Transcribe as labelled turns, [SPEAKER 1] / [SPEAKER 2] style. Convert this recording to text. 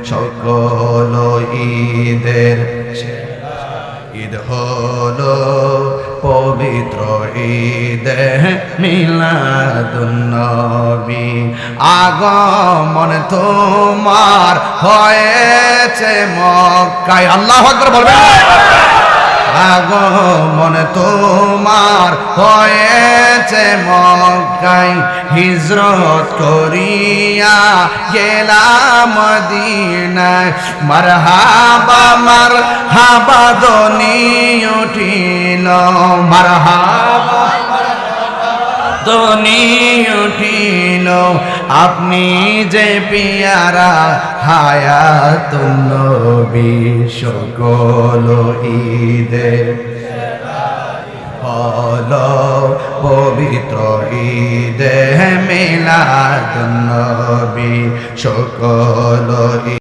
[SPEAKER 1] সকল ঈদের ঈদ হলো পবিত্র ঈদে মিলাদুন নবী। আগমন তোমার হয়েছে মক্কায়, আল্লাহু আকবার বলবেন। আগমন তোমার হয়েছে মক্কায়, হিজরত করিয়া গেলাম মদিনায়। মারহাবা মারহাবা ধ্বনি উঠিল, মারহাবা ধ্বনি উঠিল, আপনি যে পিয়ারা হায়াতুন নবী। সকল ঈদের হলো পবিত্র ঈদে মিলাদুন নবী। সকল